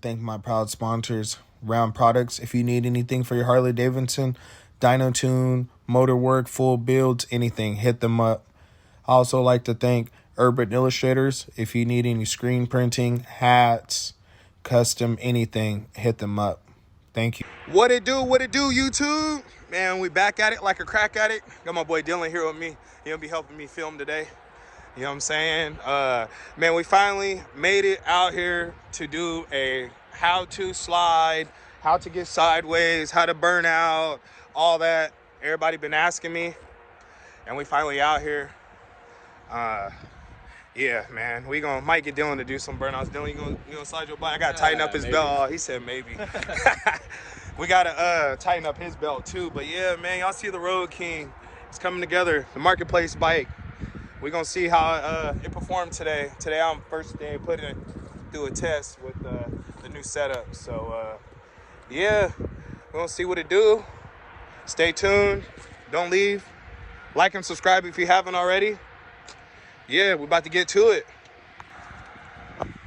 thank my proud sponsors, Round Products. If you need anything for your Harley Davidson, dyno tune, motor work, full builds, anything, hit them up. I also like to thank Urban Illustrators. If you need any screen printing, hats, custom, anything, hit them up. Thank you. What it do, YouTube? Man, we back at it like a crack addict. Got my boy Dylan here with me. He'll be helping me film today. You know what I'm saying? Man, we finally made it out here to do a how to slide, how to get sideways, how to burn out, all that. Everybody been asking me, and we finally out here. Yeah, man, we might get Dylan to do some burnouts. Dylan, you gonna slide your bike? I gotta tighten up his belt. Oh, he said maybe. We gotta tighten up his belt too. But yeah, man, y'all see the Road King. It's coming together. The marketplace bike. We're gonna see how it performed today. Today I'm first day putting it through a test with the new setup. So yeah, we're gonna see what it do. Stay tuned. Don't leave. Like and subscribe if you haven't already. Yeah, we're about to get to it.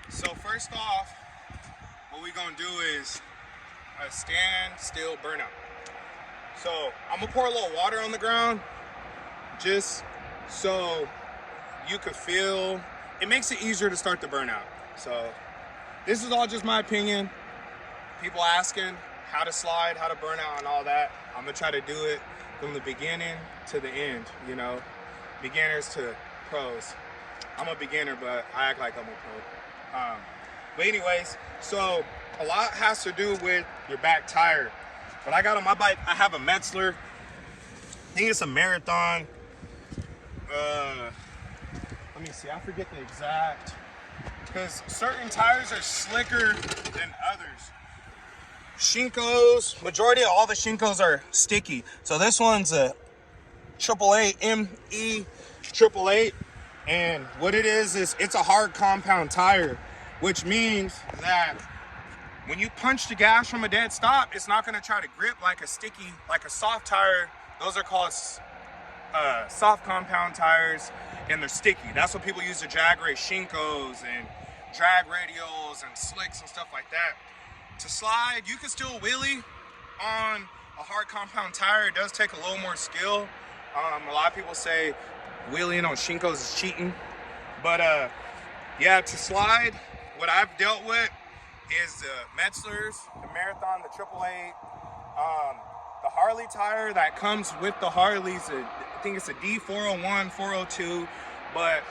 So first off, what we're gonna do is a standstill burnout. So I'm gonna pour a little water on the ground just so you could feel, it makes it easier to start the burnout. So this is all just my opinion. People asking how to slide, how to burn out and all that. I'm gonna try to do it from the beginning to the end, you know, beginners to pros. I'm a beginner, but I act like I'm a pro. But anyways, so a lot has to do with your back tire. But I got on my bike, I have a Metzler. I think it's a Marathon. Let me see, I forget the exact, because certain tires are slicker than others. Shinkos, majority of all the Shinkos are sticky. So this one's a 888 ME 888. And what it is it's a hard compound tire, which means that when you punch the gas from a dead stop, it's not gonna try to grip like a sticky, like a soft tire. Those are called soft compound tires, and they're sticky. That's what people use to drag race Shinkos and drag radials and slicks and stuff like that. To slide, you can still wheelie on a hard compound tire. It does take a little more skill. A lot of people say wheeling on Shinkos is cheating. But yeah, to slide, what I've dealt with is the Metzlers, the Marathon, the 888, the Harley tire that comes with the Harleys. I think it's a D401, 402. But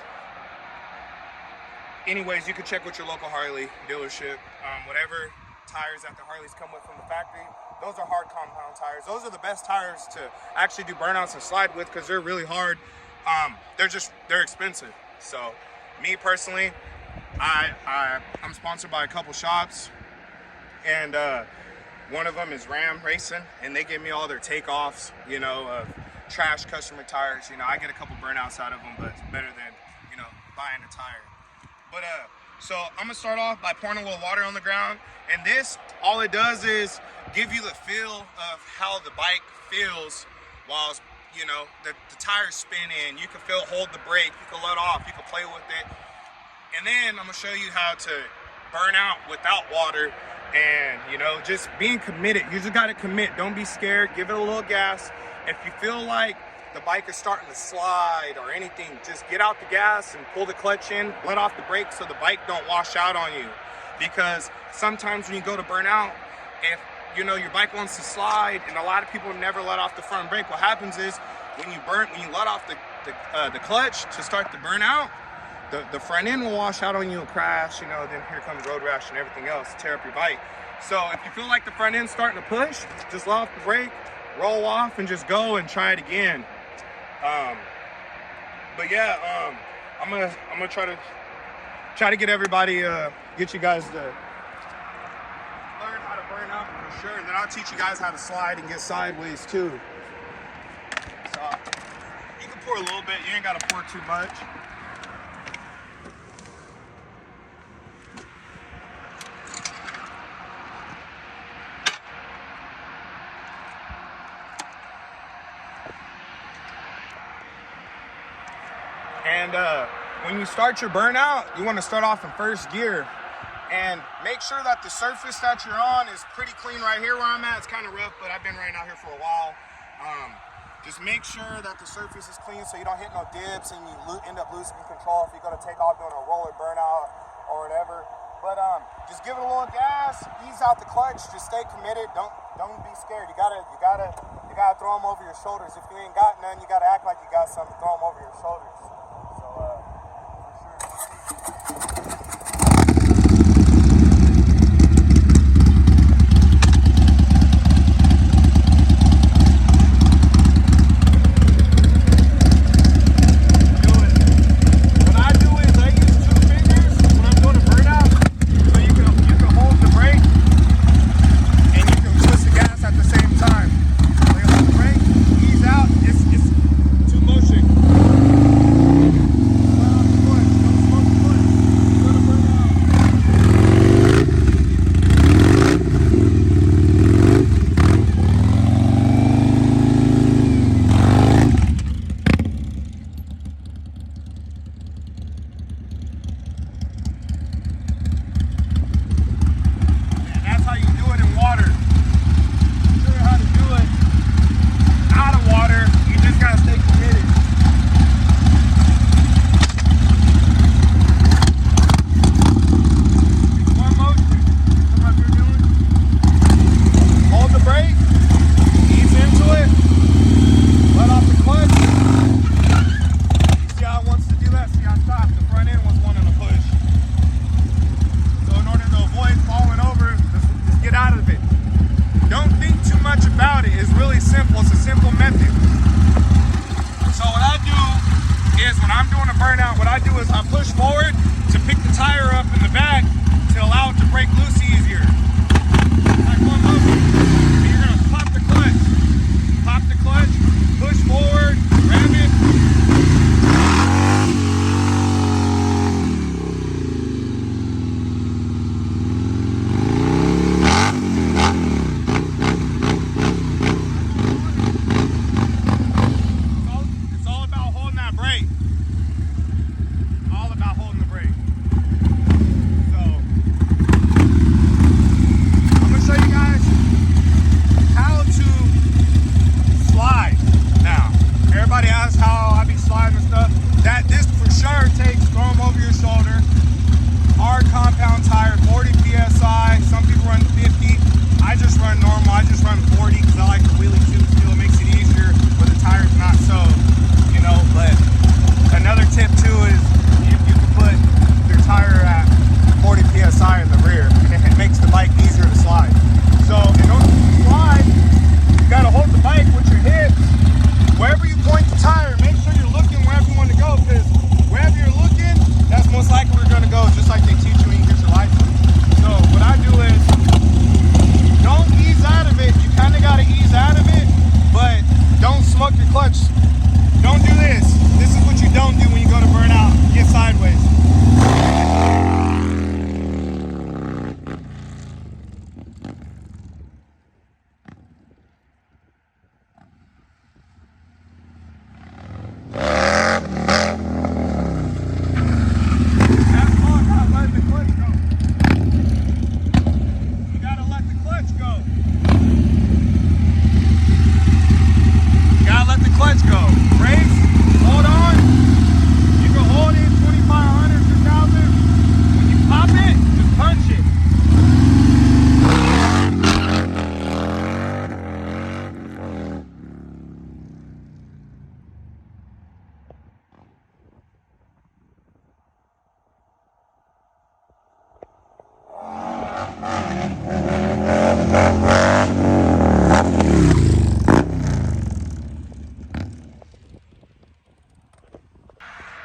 anyways, you can check with your local Harley dealership. Whatever tires that the Harleys come with from the factory, those are hard compound tires. Those are the best tires to actually do burnouts and slide with, because they're really hard. They're expensive. So me personally, I'm sponsored by a couple shops, and one of them is Ram Racing, and they give me all their takeoffs, you know, of trash customer tires. You know, I get a couple burnouts out of them, but it's better than, you know, buying a tire. But so I'm gonna start off by pouring a little water on the ground, and this, all it does is give you the feel of how the bike feels while, you know, the tires spinning. You can hold the brake, you can let off, you can play with it. And then I'm gonna show you how to burn out without water, and, you know, just being committed. You just gotta commit. Don't be scared. Give it a little gas. If you feel like the bike is starting to slide or anything, just get out the gas and pull the clutch in, let off the brake so the bike don't wash out on you. Because sometimes when you go to burn out, if, you know, your bike wants to slide, and a lot of people never let off the front brake, what happens is when you let off the clutch to start the burnout, the front end will wash out on you and crash, you know, then here comes road rash and everything else to tear up your bike. So if you feel like the front end's starting to push, just let off the brake, roll off, and just go and try it again. But yeah, I'm gonna try to get everybody, get you guys to learn how to burn out for sure, and then I'll teach you guys how to slide and get sideways too. So you can pour a little bit, you ain't gotta pour too much. And when you start your burnout, you want to start off in first gear. And make sure that the surface that you're on is pretty clean right here where I'm at. It's kind of rough, but I've been riding out here for a while. Just make sure that the surface is clean so you don't hit no dips and you end up losing control if you're going to take off doing a roller burnout or whatever. But just give it a little gas, ease out the clutch, just stay committed. Don't be scared. You gotta throw them over your shoulders. If you ain't got none, you gotta act like you got something. Throw them over your shoulders. So for sure.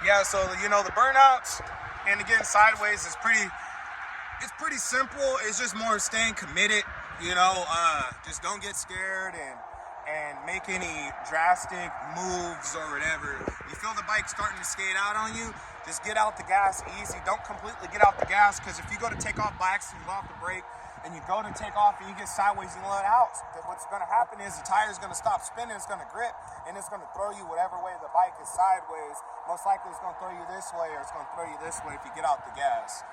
Yeah, so the burnouts and again sideways is pretty simple. It's just more staying committed, just don't get scared and make any drastic moves or whatever. You feel the bike starting to skate out on you, just get out the gas easy. Don't completely get out the gas, because if you go to take off by accident, you go off the brake, and you go to take off and you get sideways and let out, what's going to happen is the tire is going to stop spinning, it's going to grip, and it's going to throw you whatever way the bike is sideways. Most likely it's going to throw you this way, or it's going to throw you this way if you get out the gas,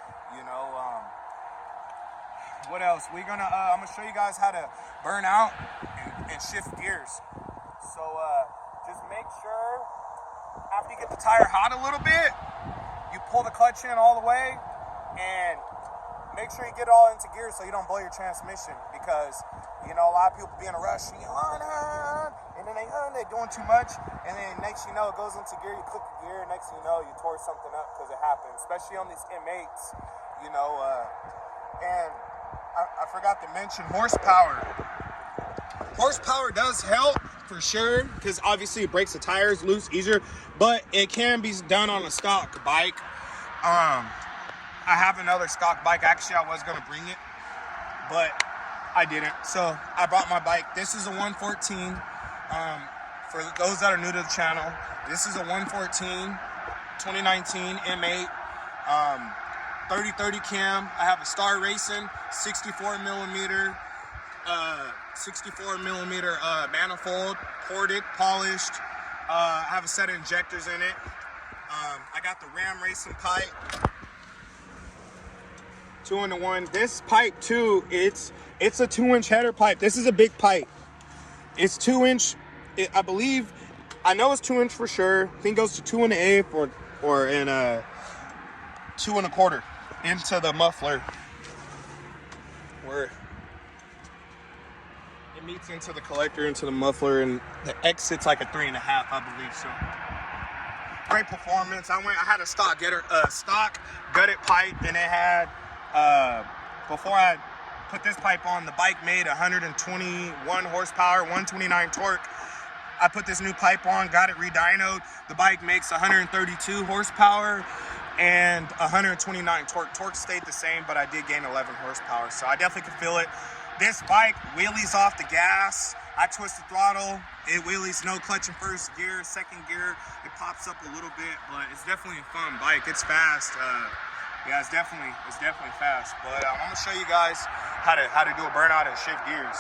What else? I'm gonna show you guys how to burn out and shift gears. So just make sure after you get the tire hot a little bit, you pull the clutch in all the way and make sure you get it all into gear so you don't blow your transmission, because you know a lot of people be in a rush and and then they're doing too much, and then next you know it goes into gear, you click the gear, next you know you tore something up because it happens, especially on these M8s, you know. And I forgot to mention horsepower. Horsepower does help for sure, because obviously it breaks the tires loose easier, but it can be done on a stock bike. I have another stock bike. Actually, I was gonna bring it, but I didn't. So I brought my bike. This is a 114. For those that are new to the channel, this is a 114 2019 M8 30/30 cam. I have a Star Racing 64 millimeter manifold, ported, polished. I have a set of injectors in it. I got the Ram Racing pipe, 2-in-1. This pipe too, it's a 2-inch header pipe. This is a big pipe. It's 2-inch. I believe, I know it's 2-inch for sure. I think it goes to 2 1/8 or in 2 1/4 into the muffler, where it meets into the collector, into the muffler, and the exit's like a 3.5, I believe. So great performance. I had a stock gutted pipe, and it had before I put this pipe on, the bike made 121 horsepower, 129 torque. I put this new pipe on, got it re-dynoed. The bike makes 132 horsepower and 129 torque. Torque stayed the same, but I did gain 11 horsepower, so I definitely can feel it. This bike wheelies off the gas. I twist the throttle, it wheelies, no clutch in first gear, second gear, it pops up a little bit, but it's definitely a fun bike. It's fast. Yeah, it's definitely fast. But I'm gonna show you guys how to do a burnout and shift gears.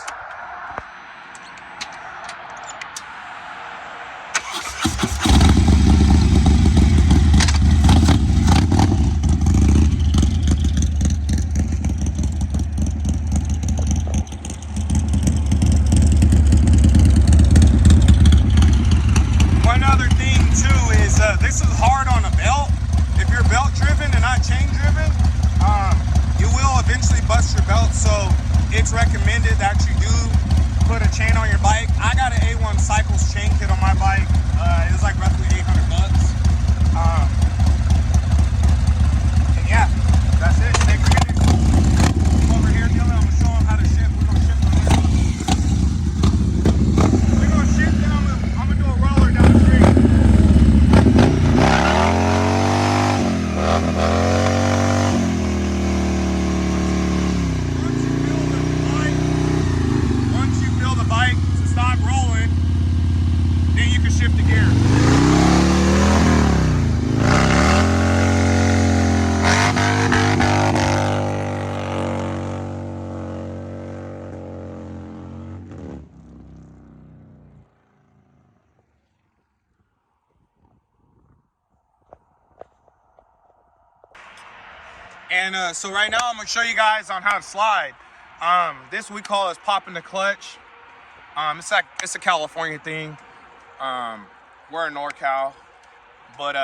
One other thing too is this is hard on a belt. If you're belt driven and not chain driven, you will eventually bust your belt. So it's recommended that you do put a chain on your bike. I got an A1 Cycles chain kit on my bike. It was like roughly $800. And yeah, that's it. Stay committed. Come over here, Dylan. I'm gonna show them how to shift. We're gonna shift on this one. We're gonna shift, and I'm gonna do a roller down the street. Once you feel the bike to stop rolling, then you can shift the gear. And so right now I'm gonna show you guys on how to slide. This we call is popping the clutch. It's a California thing. We're in NorCal, but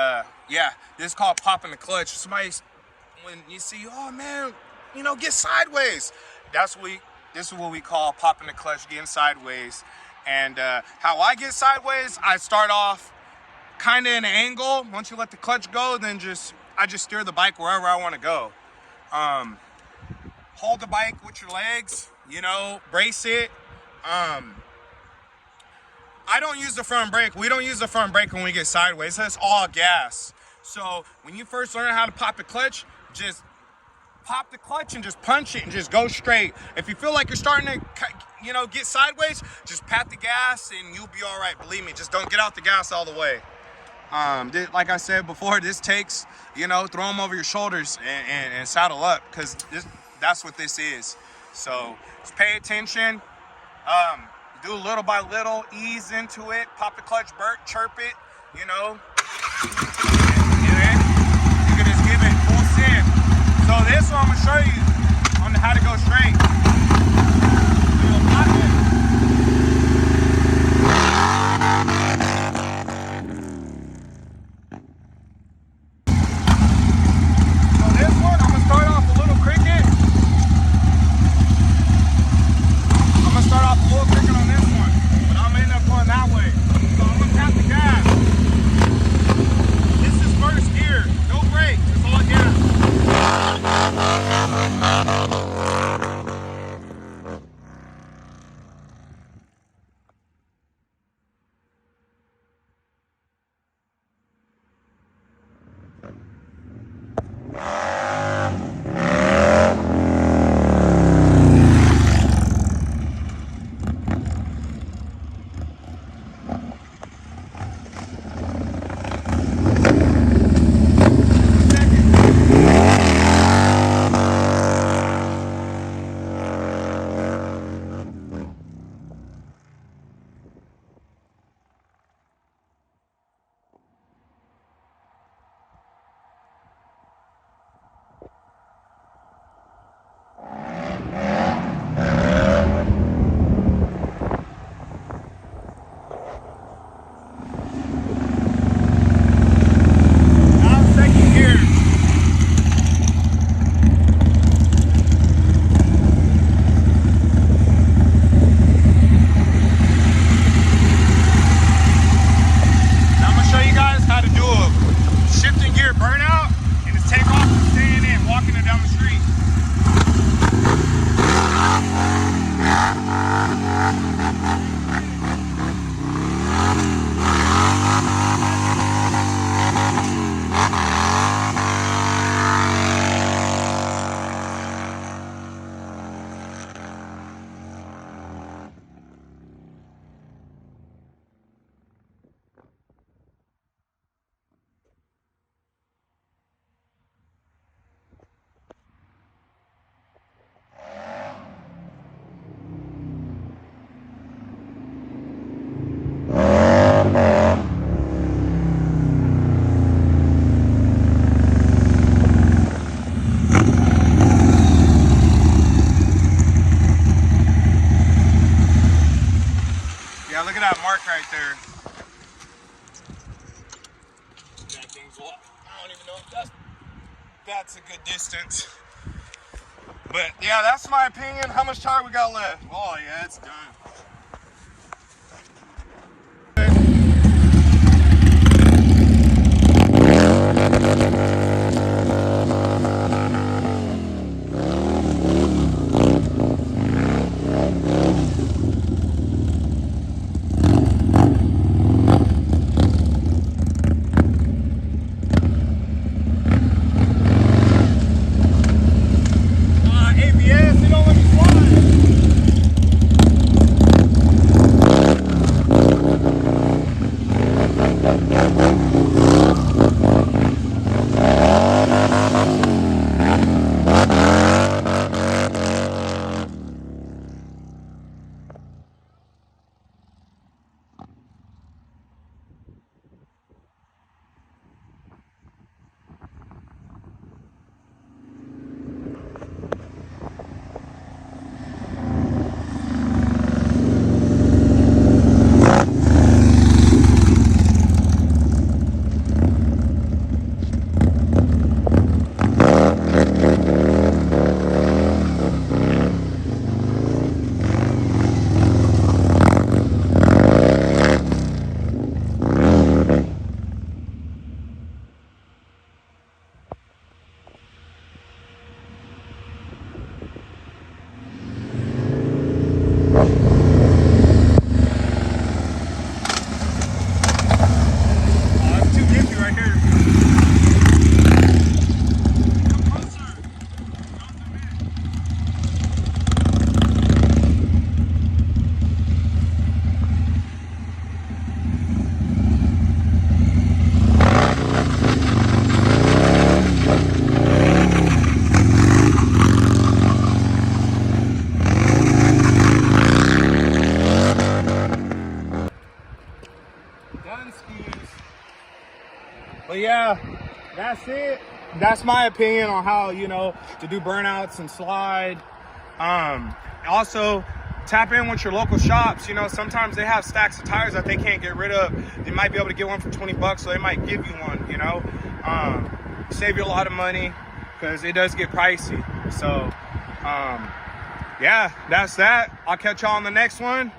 yeah, this is called popping the clutch. Somebody, when you see, oh man, you know, get sideways. This is what we call popping the clutch, getting sideways. And how I get sideways, I start off kind of in an angle. Once you let the clutch go, then I just steer the bike wherever I want to go. Hold the bike with your legs, you know, brace it. I don't use the front brake. We don't use the front brake when we get sideways. That's all gas. So when you first learn how to pop the clutch, just pop the clutch and just punch it and just go straight. If you feel like you're starting to, you know, get sideways, just pat the gas and you'll be all right. Believe me, just don't get out the gas all the way. Like I said before, this takes, you know, throw them over your shoulders and saddle up, because that's what this is. So just pay attention. Do little by little, ease into it, pop the clutch, chirp it, you know. And then you can just give it full sip. So this one I'm gonna show you on had to go straight. So this one, I'm gonna start off a little cricket. I'm gonna start off a little cricket on this one, but I'm gonna end up going that way. So I'm gonna tap the gas. This is first gear, no brakes, it's all gas. Burnout, and it's take off and staying in, walking it down the street. Yeah, look at that mark right there. That thing's, I don't even know if that's a good distance. But yeah, that's my opinion. How much tire we got left? Oh yeah, it's done. But yeah, that's it. That's my opinion on how, you know, to do burnouts and slide. Also, tap in with your local shops. You know, sometimes they have stacks of tires that they can't get rid of. You might be able to get one for 20 bucks, so they might give you one, you know. Save you a lot of money because it does get pricey. So, yeah, that's that. I'll catch y'all on the next one.